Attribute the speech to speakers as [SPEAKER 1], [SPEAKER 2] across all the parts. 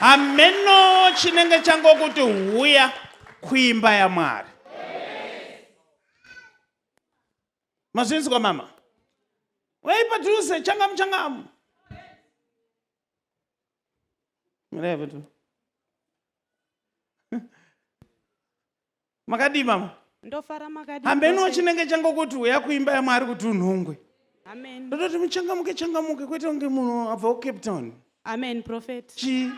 [SPEAKER 1] Hameno chinenge changokuti huya kuimba yaMwari. Mazvinzwa mama? Weipadhuze changamu. Mureve tu. Makadi mama?
[SPEAKER 2] Ndofara makadi.
[SPEAKER 1] Hameno chinenge changokuti huya kuimba yaMwari kuti unhongwe.
[SPEAKER 2] Amen.
[SPEAKER 1] Ndototi muchangamuke kwete kunge munhu abva kuCape Town.
[SPEAKER 2] Amen, prophet.
[SPEAKER 1] Chi?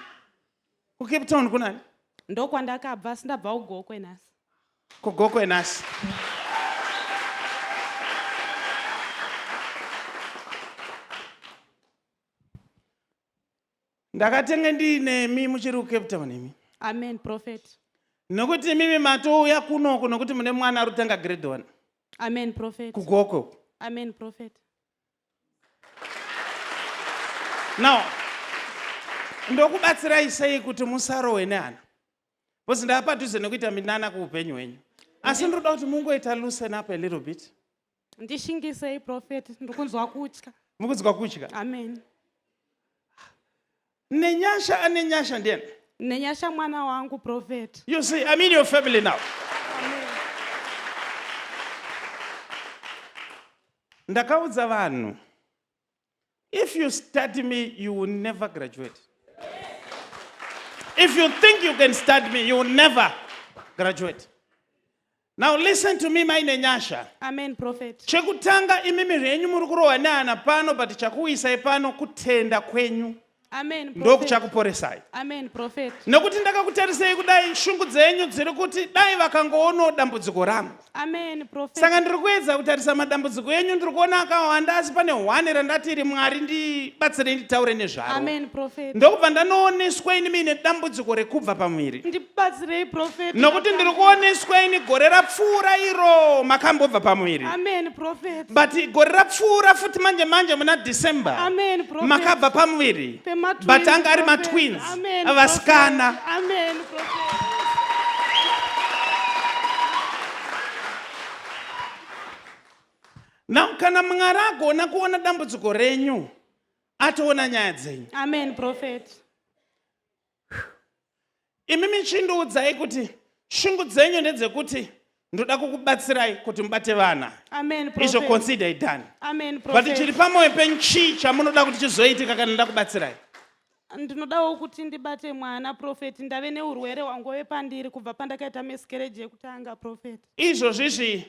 [SPEAKER 1] kuCape Town kunani?
[SPEAKER 2] Ndokwandakabva sindabva kuGokwe nhasi.
[SPEAKER 1] KuGokwe nhasi. Ndakatenge ndinemi muchiri kuCape Town imi.
[SPEAKER 2] Amen, prophet.
[SPEAKER 1] Nokuti mimi matouya kunoku nokuti mune mwana ari kutanga grade 1.
[SPEAKER 2] Amen, prophet.
[SPEAKER 1] KuGokwe.
[SPEAKER 2] Amen, prophet.
[SPEAKER 1] Now, ndokubatsirai sei kuti musarowe nehana. Because ndapadhuze nekuita minana kuupenyu hwenyu. Asi ndoda kuti mungoita loosen up a little bit.
[SPEAKER 2] Ndishingisei, prophet. Ndikunzwa kutya.
[SPEAKER 1] Mukunzwa kutya?
[SPEAKER 2] Amen.
[SPEAKER 1] Nenyasha ndiani?
[SPEAKER 2] Nenyasha mwana wangu, prophet.
[SPEAKER 1] You see, I'm in your family now.
[SPEAKER 2] Amen.
[SPEAKER 1] Ndakaudza vanhu. If you study me, you will never graduate. If you think you can study me, you will never graduate. Now listen to me, my Nenyasha.
[SPEAKER 2] Amen, prophet.
[SPEAKER 1] Chekutanga imimi zvenyu muri kurohwa nehana pano, but chakuisai pano kutenda kwenyu.
[SPEAKER 2] Amen, prophet.
[SPEAKER 1] Ndokuchakuporesai.
[SPEAKER 2] Amen, prophet.
[SPEAKER 1] Nokuti ndakakutarisai kudai shungu dzenyu dziri kuti dai vakangoonawo dambudziko rangu.
[SPEAKER 2] Amen, prophet.
[SPEAKER 1] Saka ndiri kuedza kutarisa madambudziko enyu, ndiri kuona akawanda, asi pane 1 randati Mwari ndibatsire nditaure nezvaro.
[SPEAKER 2] Amen, prophet.
[SPEAKER 1] Ndokubva ndanooneswa ini mine dambudziko rekubva pamwiri.
[SPEAKER 2] Ndibatsirei, prophet.
[SPEAKER 1] Nokuti ndiri kuoneswa ini gore rapfuura iro makambobva pamwiri.
[SPEAKER 2] Amen, prophet.
[SPEAKER 1] But gore rapfuura futi manje muna December.
[SPEAKER 2] Amen, prophet.
[SPEAKER 1] Makabva pamwiri. But anga ari matwins.
[SPEAKER 2] Amen,
[SPEAKER 1] avasikana.
[SPEAKER 2] Amen, prophet.
[SPEAKER 1] Now kana Mwari agona kuona dambudziko renyu, atoona nyaya dzenyu.
[SPEAKER 2] Amen, prophet.
[SPEAKER 1] Imi chindiudzai kuti shungu dzenyu ndedzekuti ndoda kukubatsirai kuti mubate vana.
[SPEAKER 2] Amen, prophet.
[SPEAKER 1] Izvo consider it done.
[SPEAKER 2] Amen, prophet.
[SPEAKER 1] But chiri pamwoyo penyu chii chamunoda kuti chizoitika kana nda kubatsirai?
[SPEAKER 2] Ndinodawo kuti ndibate mwana, prophet. Ndave neurwere hwangove pandiri kubva pandakaita miscarriage yekutanga, prophet.
[SPEAKER 1] Izvozvizvi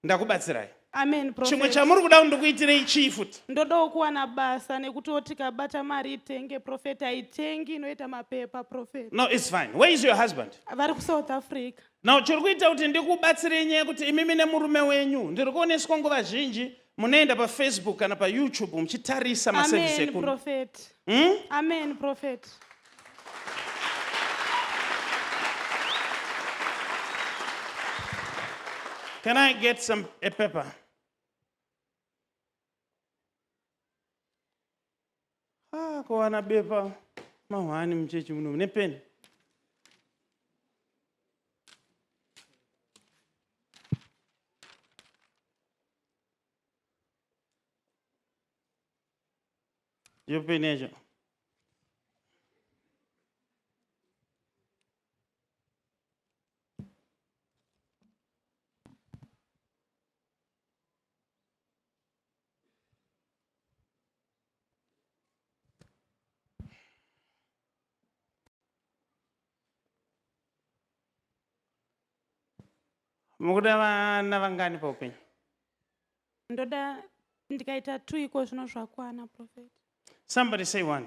[SPEAKER 1] ndakubatsirai.
[SPEAKER 2] Amen, prophet.
[SPEAKER 1] Chimwe chamuri kuda ndikuitirei chii futi?
[SPEAKER 2] Ndodawo kuwana basa nekuti tikabata mari itenge, prophet. Haitengi inoita mapepa, prophet.
[SPEAKER 1] No, it's fine. Where is your husband?
[SPEAKER 2] Vari kuSouth Africa.
[SPEAKER 1] Now chiri kuita kuti ndikubatsirei nyaya kuti imimi nemurume wenyu ndiri kuoneswa nguva zhinji munoenda paFacebook kana paYouTube muchitarisa maservice
[SPEAKER 2] Amen,
[SPEAKER 1] ekunu.
[SPEAKER 2] prophet. Amen, prophet.
[SPEAKER 1] Can I get a paper? Kuwana bepa mahwani mchechi muno nepeni. Yo penejo. Mukuda vana vangani paupenyu?
[SPEAKER 2] Ndoda ndikaita 2 iko zvino zvakwana, prophet.
[SPEAKER 1] Somebody say 1,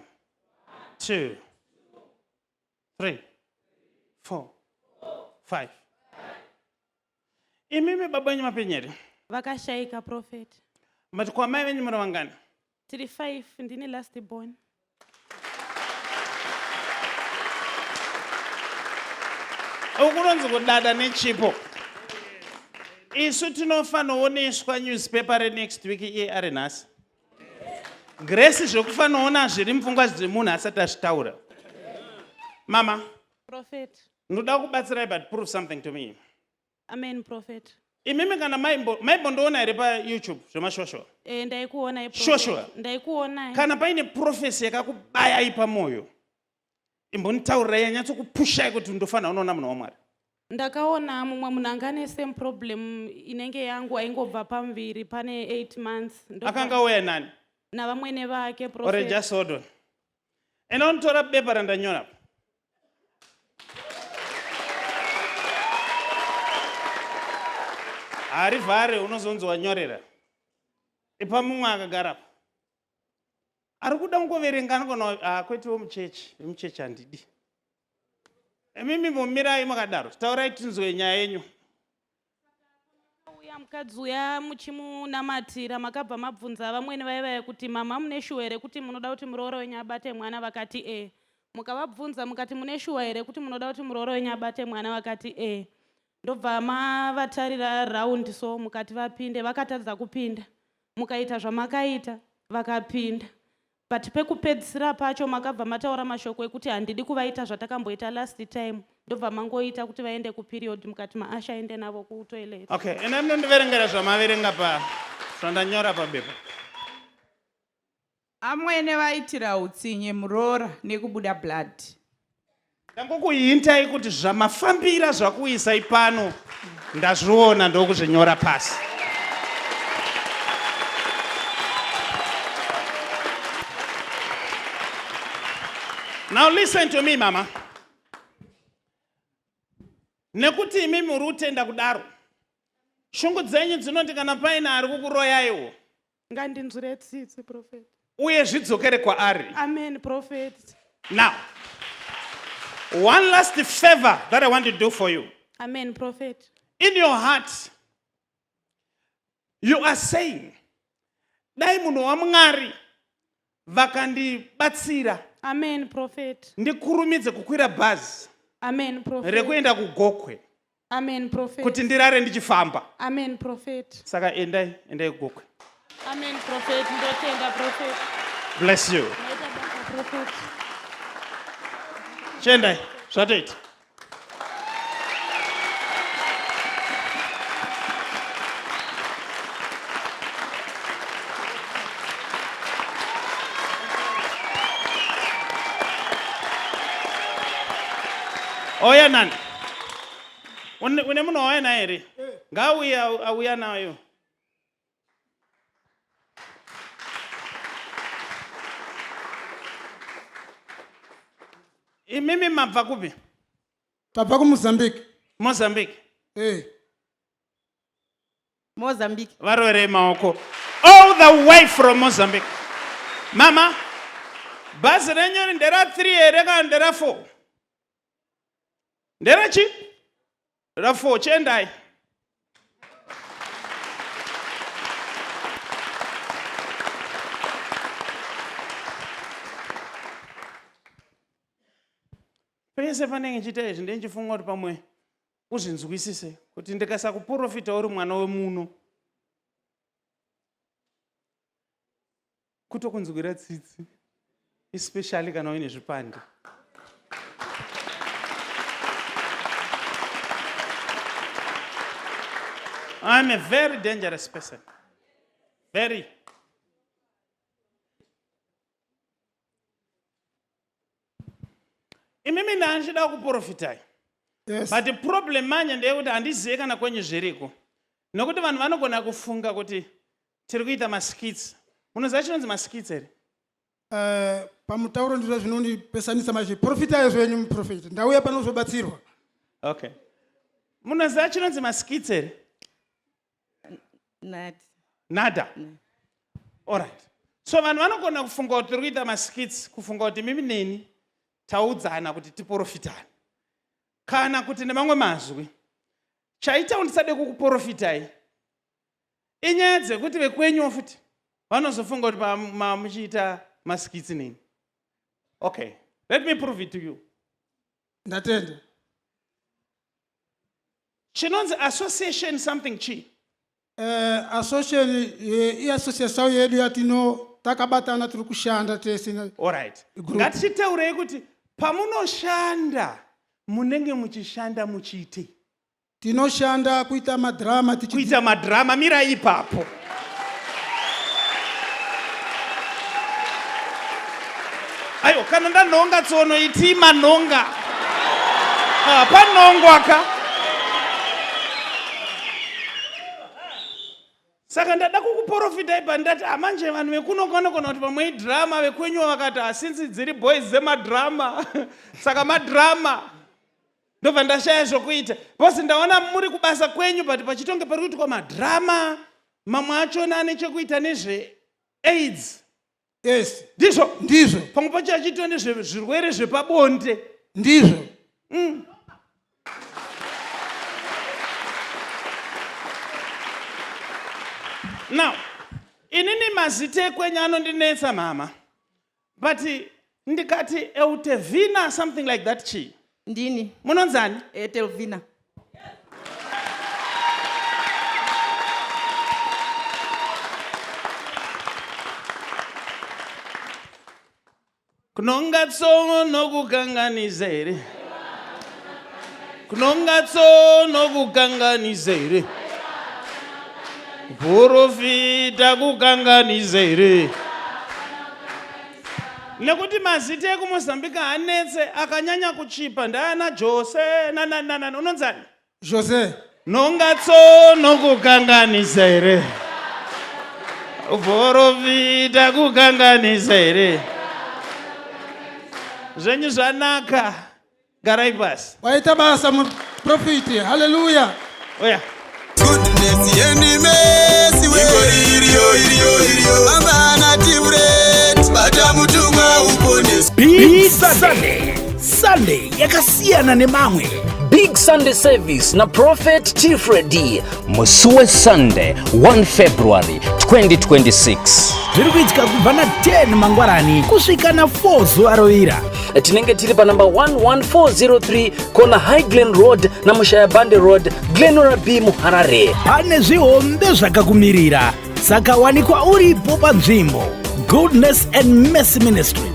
[SPEAKER 1] 2, 3, 4, 5. Imimi baba wenyu mapenyeri?
[SPEAKER 2] Vakashaika, prophet.
[SPEAKER 1] But kwa mai venyu muri vangani?
[SPEAKER 2] 35 ndine last born.
[SPEAKER 1] Ukuronzi kudada nechipo. Isu tinofanowoneswa newspaper next week iye ari nhasi. Grace zvokufanoona zviri mupfungwa dzemunhu asati azvitaura. Mama,
[SPEAKER 2] Prophet.
[SPEAKER 1] ndoda kubatsirai but prove something to me.
[SPEAKER 2] Amen, prophet.
[SPEAKER 1] imimi kana maibondoona here paYouTube zvemashoshora
[SPEAKER 2] ndaikuonai
[SPEAKER 1] Shoshua.
[SPEAKER 2] ndaikuonai
[SPEAKER 1] kana paine profesi yakakubayai pamoyo imbonitaurirai yanyatsokupushai kuti ndofanira unoona munhu waMwari.
[SPEAKER 2] ndakaona mumwe munhu anga ane same problem inenge yangu aingobva pamuviri pane 8 months
[SPEAKER 1] akanga uya nani
[SPEAKER 2] navamwene vake
[SPEAKER 1] ore
[SPEAKER 2] prophet.
[SPEAKER 1] just hold on ena unitora bepa randanyora apa hari vhare unozonzi wanyorera ipa mumwe akagara apa ari kuda kungoverenga nogona kwetiwo muchechi handidi imimi mumirai makadaro taurai tinzwe nyaya yenyu.
[SPEAKER 2] uya mukadzi uya muchimunamatira makabva mabvunza vamwene vaivaya kuti mama mune shuwa here kuti munoda kuti murooro wenyu abate mwana vakati mukavabvunza mukati mune shuwa here kuti munoda kuti murooro wenyu abate mwana vakati ndobva mavatarira raundi so mukati vapinde vakatadza kupinda mukaita zvamakaita vakapinda but pekupedzisira pacho makabva mataura mashoko ekuti handidi kuvaita zvatakamboita last time ndobva mangoita kuti vaende kuperiod mukati maasha ende navo kutoilet.
[SPEAKER 1] Okay, ena munondiverengera zvamaverenga zvandanyora pabepa.
[SPEAKER 3] Amwene vaitira utsinye muroora nekubuda blood.
[SPEAKER 1] Ndangokuhintai kuti zvamafambira zvakuisai pano ndazviona ndokuzvinyora pasi. Now listen to me, mama. Nekuti imi muri kutenda kudaro. Shungu dzenyu dzinoti kana paina ari kukuroyaiwo.
[SPEAKER 2] Ngandinzwire tsitsi prophet.
[SPEAKER 1] Uye zvidzokere kwaari.
[SPEAKER 2] Amen prophet.
[SPEAKER 1] Now, one last favor that I want to do for you.
[SPEAKER 2] Amen prophet.
[SPEAKER 1] In your heart, you are saying, dai munhu waMwari vakandibatsira.
[SPEAKER 2] Amen prophet.
[SPEAKER 1] Ndikurumidze kukwira bhazi.
[SPEAKER 2] Amen prophet.
[SPEAKER 1] Rekuenda kuGokwe.
[SPEAKER 2] Amen prophet.
[SPEAKER 1] Kuti ndirare ndichifamba.
[SPEAKER 2] Amen prophet.
[SPEAKER 1] Saka endai kuGokwe.
[SPEAKER 2] Amen prophet. Ndotenda prophet.
[SPEAKER 1] Bless you.
[SPEAKER 2] Prophet.
[SPEAKER 1] Chendai, zvatoita. Oya nani? Une munhu wauya naye here? Ngauya nayo. Imimi mabva kupi?
[SPEAKER 4] Tabva kuMozambique.
[SPEAKER 1] Mozambique.
[SPEAKER 3] Mozambique.
[SPEAKER 1] Varore maoko. All the way from Mozambique. Mama, bhazi renyu ndera 3 here kana ndera 4? Ndera chi? Ndera 4, chendai. Pese panenge chita izvi ndenchifunga kuti pamwe uzvinzwisise kuti ndikasakuprofita uri mwana wemuno kutokunzwira tsitsi especially kana uine zvipande. I'm a very dangerous person. Very. Imimi ndanchida kuprofitai.
[SPEAKER 4] Yes.
[SPEAKER 1] But the problem manje ndeyekuti handizive kana kwenyu zviriko. Nokuti vanhu vanogona kufunga kuti tiri kuita maskits. Munoziva chinonzi maskits here?
[SPEAKER 4] Pamutauro ndizvo zvinondipesanisa mazhe. Profitai zvenyu muprofita. Ndauya panozobatsirwa.
[SPEAKER 1] Okay. Munoziva chinonzi maskits here? Nada. All right. So vanhu vanogona kufunga kuti tiri kuita maskits, kufunga kuti mimi neni taudzana kuti tiprofitane. Kana kuti nemamwe mazwi. Chaita undisade kukuprofitai. Inyaya dzekuti vekwenyu futi vanozofunga kuti muchiita maskits neni. Okay. Let me prove it to you.
[SPEAKER 4] Ndatenda.
[SPEAKER 1] Chinonzi association something chi.
[SPEAKER 4] Association yedu yatino takabatana tiri kushanda tese.
[SPEAKER 1] All right. Ngatichitaurei kuti pamunoshanda munenge muchishanda muchiite.
[SPEAKER 4] tinoshanda kuita madrama
[SPEAKER 1] kuita madhirama. Mira ipapo. Ayo, kana ndanhonga tsono iti manhonga. Panhongwa ka. Saka ndada kukuprofita ipa ndati manje vanhu vekunokona kuti pamwe idhirama vekwenyu vakati asinzi dziri boys zemadhirama. Saka madhirama ndobva ndashaya zvokuita. Bhosi ndaona muri kubasa kwenyu but pachitonge pari kuitwa madhirama mamwe achona ane chekuita nezveAIDS.
[SPEAKER 4] Yes.
[SPEAKER 1] Ndizvo. Pamwe pacho achiitwa nezvezvirwere zvepabonde.
[SPEAKER 4] Ndizvo.
[SPEAKER 1] Now, inini mazita ekwenyu anondinetsa mama. But ndikati Eutevina something like that chi.
[SPEAKER 3] Ndini.
[SPEAKER 1] Munonzani?
[SPEAKER 3] Etelvina.
[SPEAKER 1] Kunonga tsono kukanganiza ere. Kunonga tsono kukanganiza ere. Profita kukanganiza ere. Nekuti mazita ekuMozambique anetse akanyanya kuchipa ndaana Jose unonzani?
[SPEAKER 4] Jose.
[SPEAKER 1] Nonga tsono kukanganiza ere. Profita kukanganiza ere. Zvenyu zvanaka. Garai pasi.
[SPEAKER 4] Waita basa muprofiti. Hallelujah.
[SPEAKER 1] Oya.
[SPEAKER 5] Goodness yendi mesi we iriyo amana timret bata mutumwa uponesi.
[SPEAKER 6] Big Sunday yakasiyana nemamwe.
[SPEAKER 7] Big Sunday service na Prophet Tifredi Musuwe Sunday 1 February 2026.
[SPEAKER 6] Zviri kuitika kubva na 10 mangwarani kusvika na 4 zuva rovira.
[SPEAKER 7] Tinenge tiri pa number 11403 kona Highland Road na Mushayabande Road, Glenora B, Muharare.
[SPEAKER 6] Pane zvihombe zvakakumirira, saka wanikwa uripo panzvimbo. Goodness and Mercy Ministry.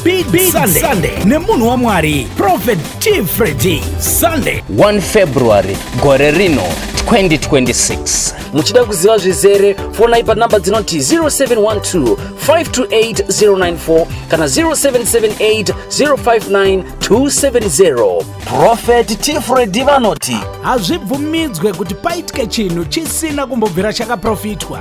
[SPEAKER 6] Big Sunday nemunhu waMwari Prophet Tifredi Sunday
[SPEAKER 7] 1 February gore rino 2026. Muchida kuziva zvizere fonai pa namba dzinoti 0712 528 094 kana 0778 059 270. Prophet Tifredi vanoti
[SPEAKER 6] hazvibvumidzwe kuti paitike chinhu chisina kumbobvira chakaprofitwa.